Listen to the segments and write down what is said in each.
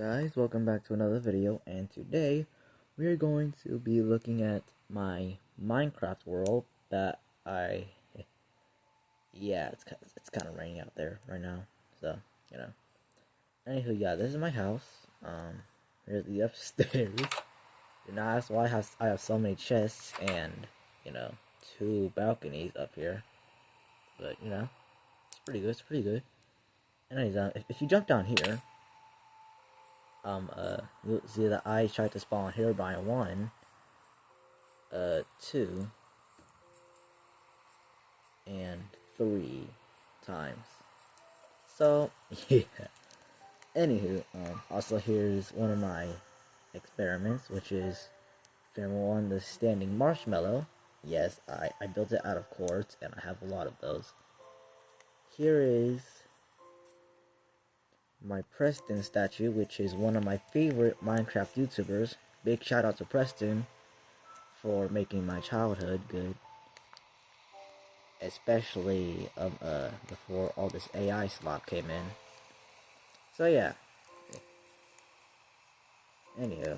Guys, welcome back to another video, and today we are going to be looking at my Minecraft world that yeah, it's kind of raining out there right now, so anywho, yeah, this is my house. Here's the upstairs. Do not ask why I have so many chests and two balconies up here, but it's pretty good. It's pretty good. Anyways, if you jump down here, you'll see that I tried to spawn here by 1, 2, and 3 times. So, yeah. Anywho, also here's one of my experiments, which is experiment 1, the standing marshmallow. Yes, I built it out of quartz, and I have a lot of those. Here is my Preston statue, which is one of my favorite Minecraft YouTubers. Big shout out to Preston for making my childhood good, especially before all this AI slop came in. So yeah. Anywho,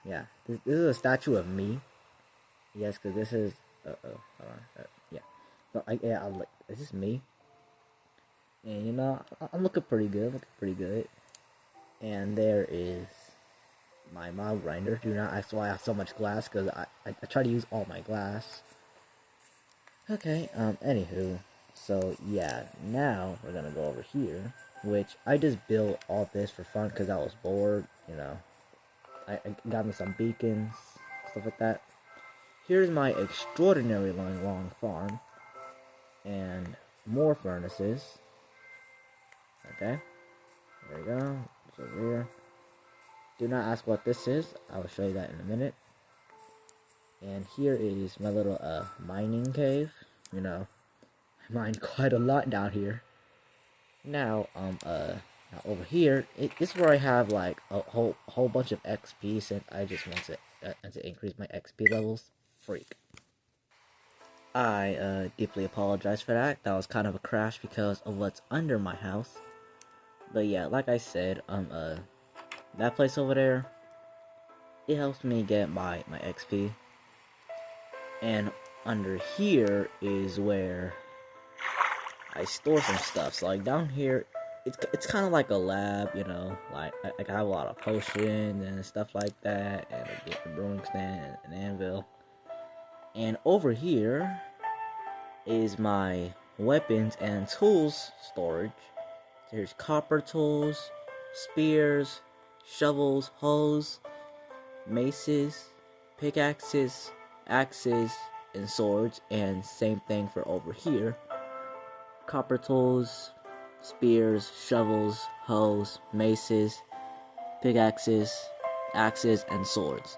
yeah, this is a statue of me. Yes, because this is hold on, yeah. So is this me? And I'm looking pretty good. And there is my mob grinder. Do not ask why I have so much glass, because I try to use all my glass. Okay, anywho, so yeah, now we're gonna go over here, which I just built all this for fun because I was bored, I got me some beacons, stuff like that. Here's my extraordinarily long farm, and more furnaces. Okay, there we go, it's over here. Do not ask what this is, I will show you that in a minute. And here is my little mining cave. I mine quite a lot down here. Now now over here, this is where I have like a whole bunch of XP, since I just want to increase my XP levels. Freak. I deeply apologize for that. That was kind of a crash because of what's under my house. But yeah, like I said, that place over there, it helps me get my XP. And under here is where I store some stuff. So like down here, it's kind of like a lab, like I have a lot of potions and stuff like that, and a brewing stand and an anvil. And over here is my weapons and tools storage. There's copper tools, spears, shovels, hoes, maces, pickaxes, axes, and swords. And same thing for over here. Copper tools, spears, shovels, hoes, maces, pickaxes, axes, and swords.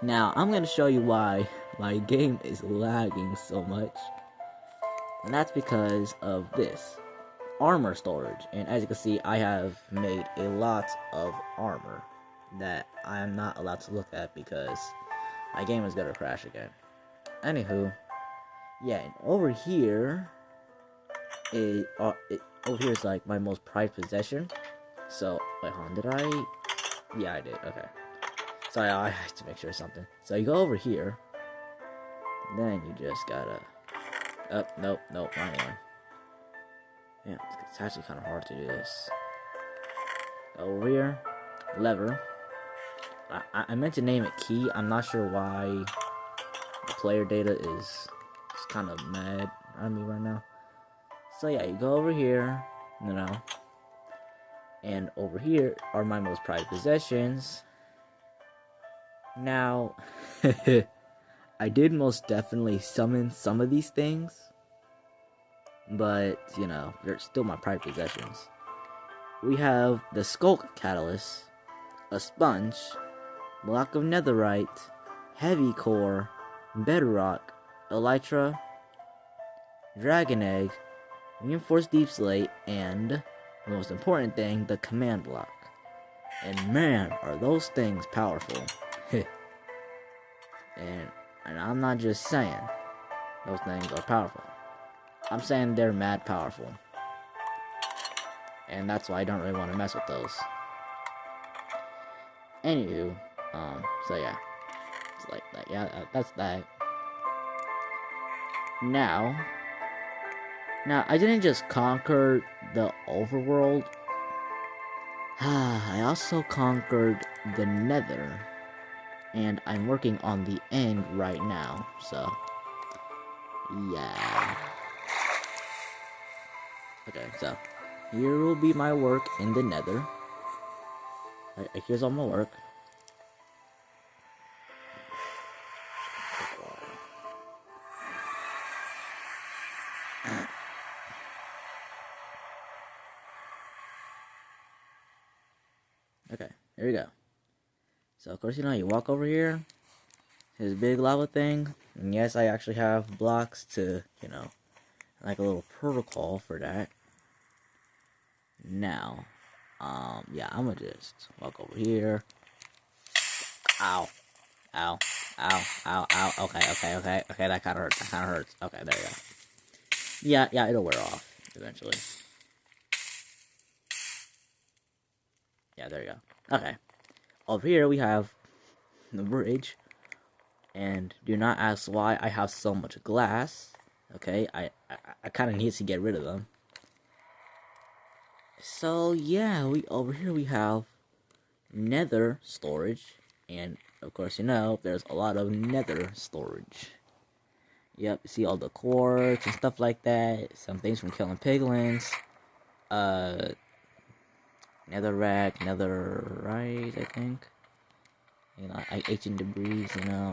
Now, I'm going to show you why my game is lagging so much. And that's because of this armor storage. And as you can see, I have made a lot of armor that I am not allowed to look at because my game is going to crash again. Anywho, yeah, and over here is like my most prized possession. So wait, hold on, did I? Yeah, I did. Okay, sorry, I have to make sure of something. So you go over here, then you just gotta. Nope, wrong one. Yeah, it's actually kind of hard to do this. Over here, lever. I meant to name it key. I'm not sure why the player data is kind of mad at me right now. So yeah, you go over here, and over here are my most prized possessions. Now, I did most definitely summon some of these things, but, they're still my prized possessions. We have the Skulk Catalyst, a Sponge, Block of Netherite, Heavy Core, Bedrock, Elytra, Dragon Egg, Reinforced Deep Slate, and the most important thing, the Command Block. And man, are those things powerful. and I'm not just saying those things are powerful. I'm saying they're mad powerful. And that's why I don't really want to mess with those. Anywho, so yeah, it's like that. Yeah, that's that. Now, I didn't just conquer the overworld. I also conquered the Nether, and I'm working on the end right now. So, yeah. Okay, so here will be my work in the Nether. Here's all my work. Okay, here we go. So of course, you walk over here, his big lava thing, and yes, I actually have blocks to, like a little protocol for that. Now, yeah, I'm gonna just walk over here. Ow, ow, ow, ow, ow. Okay, that kind of hurts. Okay, there you go. Yeah, it'll wear off eventually. Yeah, there you go. Okay, over here we have the bridge. And do not ask why I have so much glass. Okay, I kind of need to get rid of them. So yeah, over here we have nether storage, and of course there's a lot of nether storage. Yep, see all the quartz and stuff like that. Some things from killing piglins. Netherrack, netherite, I think. Ancient debris,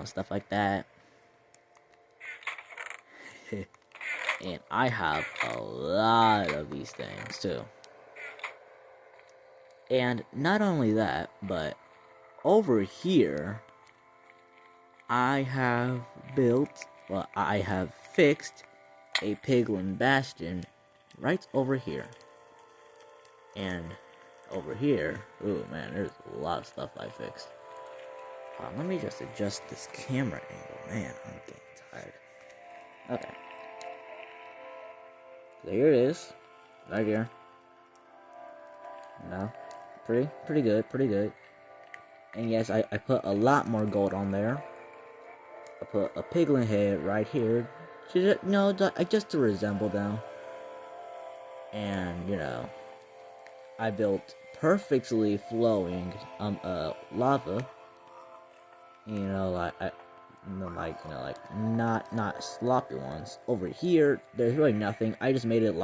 stuff like that. And I have a lot of these things too. And not only that, but over here, I have I have fixed a piglin bastion right over here. And over here, ooh man, there's a lot of stuff I fixed. Let me just adjust this camera angle. Man, I'm getting tired. Okay. So here it is. Right here. No. Pretty good. And yes, I put a lot more gold on there. I put a piglin head right here. Just to resemble them. And, I built perfectly flowing, lava. Not sloppy ones. Over here, there's really nothing. I just made it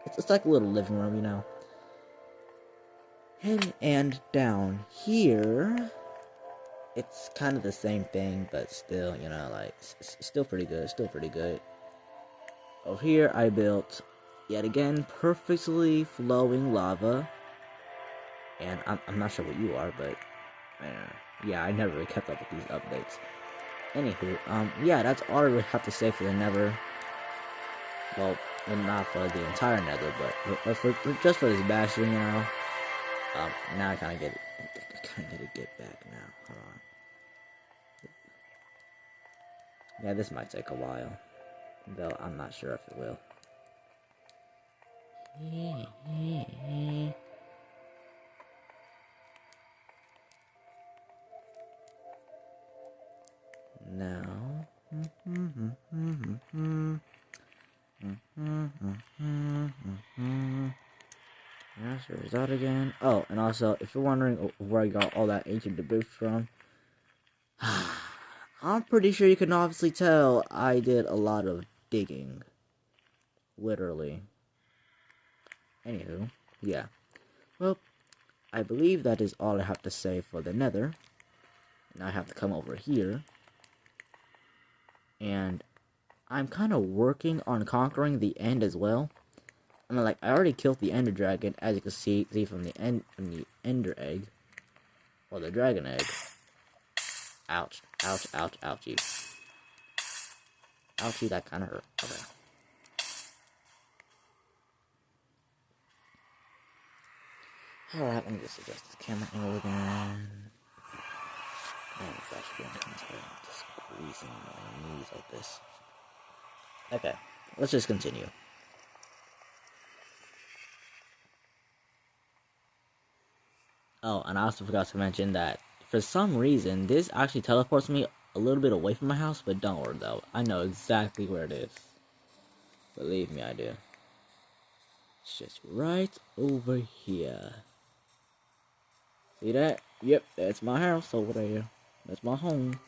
it's like a little living room, And down here, it's kind of the same thing, but still, still pretty good. Over here, I built, yet again, perfectly flowing lava. And I'm not sure what you are, but, yeah, I never really kept up with these updates. Anywho, yeah, that's all I really have to say for the Nether. Well, not for the entire Nether, but just for this bastion, now I kind of get it. I kind of get to get back now. Hold on. Yeah, this might take a while, though I'm not sure if it will. Now. Yeah, sure is that again. Oh, and also, if you're wondering where I got all that ancient debris from, I'm pretty sure you can obviously tell I did a lot of digging. Literally. Anywho, yeah. Well, I believe that is all I have to say for the Nether. Now I have to come over here. And I'm kind of working on conquering the end as well. I already killed the Ender Dragon, as you can see from the Ender Egg. Or the Dragon Egg. Ouch, ouchie. Ouchie, that kind of hurt. Okay. Alright, let me just adjust this camera angle again. Man, it's actually getting tired of just squeezing my knees like this. Okay, let's just continue. Oh, and I also forgot to mention that for some reason, this actually teleports me a little bit away from my house, but don't worry though. I know exactly where it is. Believe me, I do. It's just right over here. See that? Yep, that's my house over there. That's my home.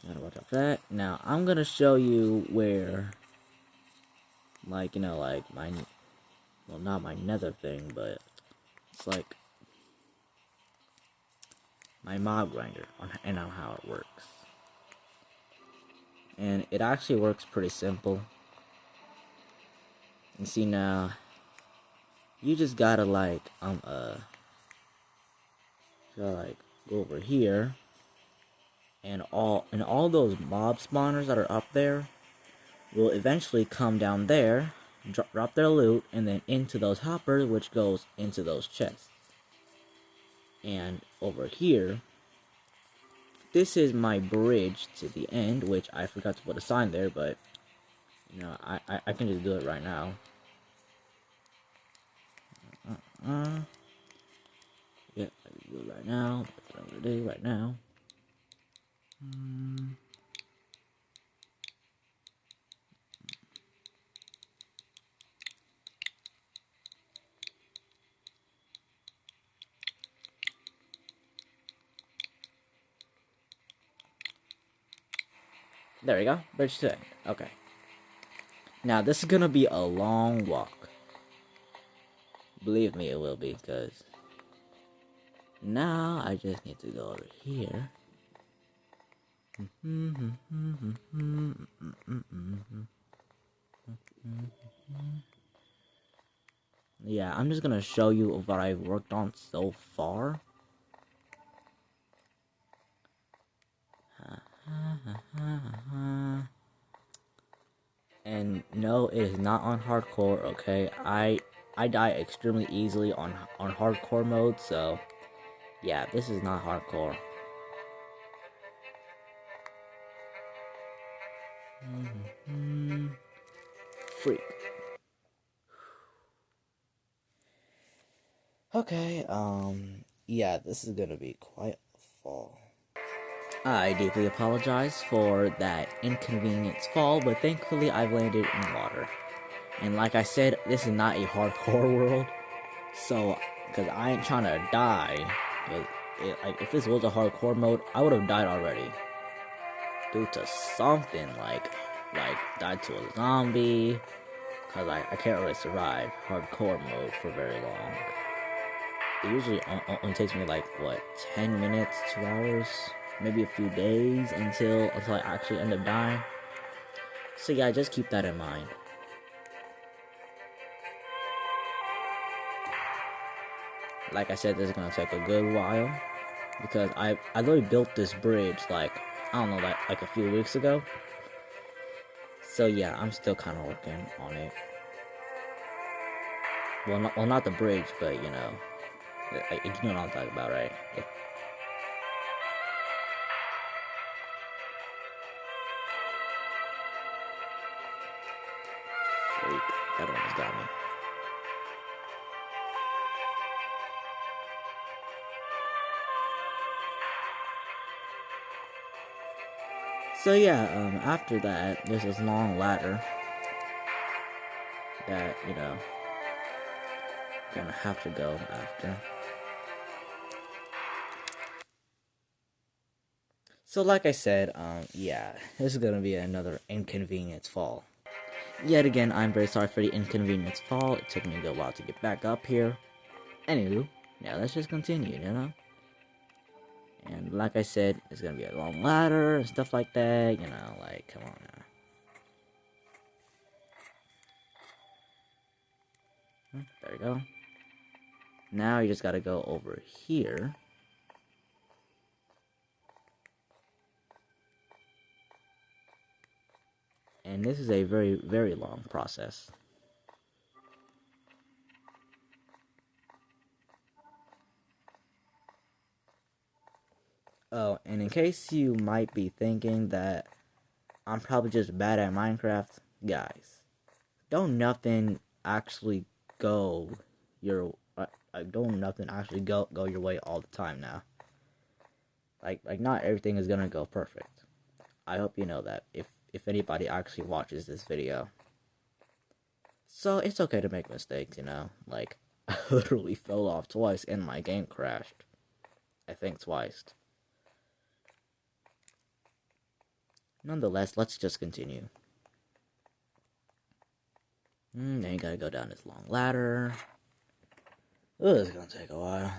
Gotta watch out for that. Now, I'm gonna show you where, like, you know, like, my, well, not my nether thing, but it's like my mob grinder and on how it works. And it actually works pretty simple. You see now, you just gotta like go over here, and all those mob spawners that are up there will eventually come down there, drop their loot, and then into those hoppers, which goes into those chests. And over here, this is my bridge to the end, which I forgot to put a sign there, but you know, I can just do it right now. Yeah, I can do it right now. That's what I'm gonna do right now. There we go. Bridge to it. Okay. Now, this is gonna be a long walk. Believe me, it will be, because now I just need to go over here. Yeah, I'm just gonna show you what I've worked on so far. And no, it is not on hardcore, okay? I die extremely easily on hardcore mode, so yeah, this is not hardcore. Freak. Okay, yeah, this is gonna be quite a fall. I deeply apologize for that inconvenience fall, but thankfully I've landed in water. And like I said, this is not a hardcore world, so, because I ain't trying to die. Like, if this was a hardcore mode, I would have died already. Due to something, like died to a zombie, because I can't really survive hardcore mode for very long. It usually only takes me like, what, 10 minutes, 2 hours, maybe a few days until I actually end up dying. So yeah, just keep that in mind. Like I said, this is gonna take a good while, because I literally built this bridge like, I don't know, like a few weeks ago. So yeah, I'm still kind of working on it. Well, not the bridge, but you know what I'm talking about, right? Yeah. Freak, that almost got me. So yeah, after that, there's this long ladder that, you know, gonna have to go after. So like I said, yeah, this is gonna be another inconvenience fall. Yet again, I'm very sorry for the inconvenience fall. It took me a good while to get back up here. Anywho, yeah, let's just continue, you know? And like I said, it's gonna be a long ladder and stuff like that, you know, like, come on now. There we go. Now you just gotta go over here. And this is a very, very long process. Oh, and in case you might be thinking that I'm probably just bad at Minecraft, guys, don't nothing actually go your don't nothing actually go your way all the time now. Like not everything is gonna go perfect. I hope you know that if anybody actually watches this video. So it's okay to make mistakes, you know. Like I literally fell off twice and my game crashed. I think twice. Nonetheless, let's just continue. Then you gotta go down this long ladder. Oh, this is gonna take a while.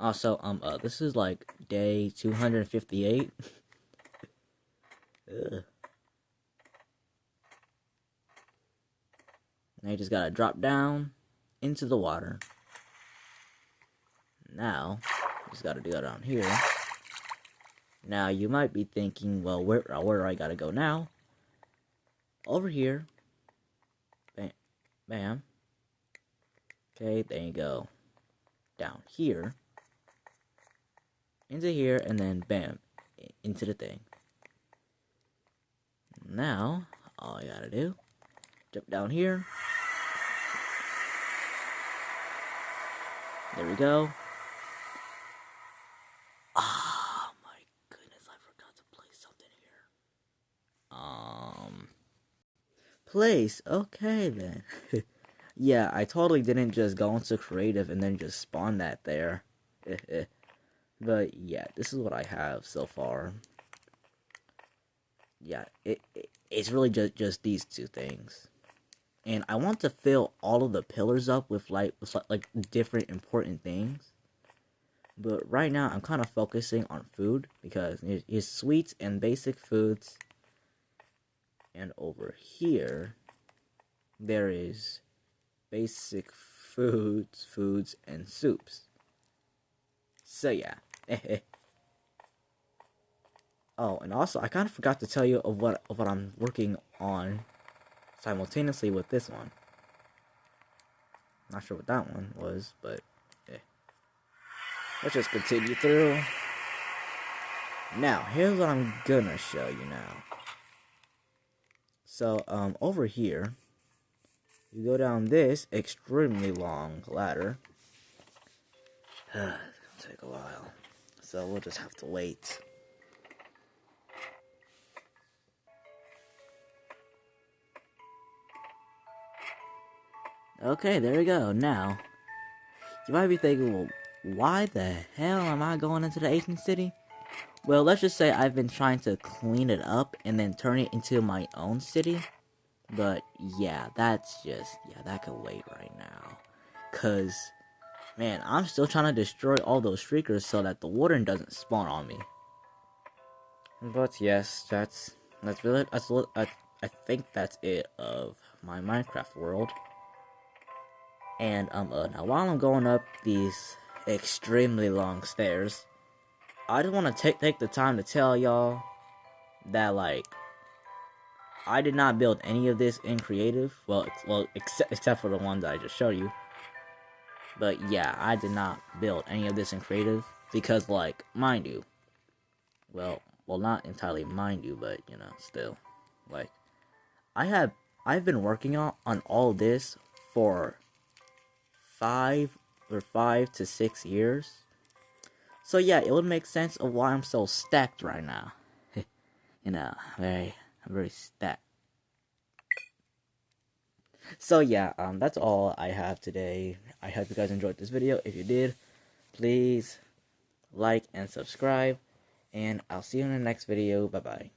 Also, this is like day 258. Ugh. Now you just gotta drop down into the water. Now, you just gotta do that down here. Now, you might be thinking, well, where do I gotta go now? Over here. Bam. Bam. Okay, then you go down here. Into here, and then bam. Into the thing. Now, all you gotta do, jump down here. There we go. Oh my goodness, I forgot to place something here. Place, okay then. Yeah, I totally didn't just go into creative and then just spawn that there. But yeah, this is what I have so far. Yeah, it's really just these two things. And I want to fill all of the pillars up with like different important things. But right now I'm kind of focusing on food because it's sweets and basic foods. And over here there is basic foods and soups. So yeah. Oh, and also I kind of forgot to tell you of what I'm working on simultaneously with this one. Not sure what that one was, but let's just continue through. Now, here's what I'm gonna show you now. So, over here, you go down this extremely long ladder. It's gonna take a while, so we'll just have to wait. Okay, there we go. Now, you might be thinking, well, why the hell am I going into the ancient city? Well, let's just say I've been trying to clean it up and then turn it into my own city. But yeah, that could wait right now. Cause, man, I'm still trying to destroy all those streakers so that the warden doesn't spawn on me. But yes, that's really, I think that's it of my Minecraft world. And now while I'm going up these extremely long stairs, I just want to take the time to tell y'all that, like, I did not build any of this in creative. Well, except for the ones I just showed you. But yeah, I did not build any of this in creative because, like, mind you, well, not entirely mind you, but you know, still, like, I've been working on all this for 5 to 6 years. So yeah, it would make sense of why I'm so stacked right now. You know, I'm very stacked. So yeah, that's all I have today. I hope you guys enjoyed this video. If you did, please like and subscribe, and I'll see you in the next video. Bye bye.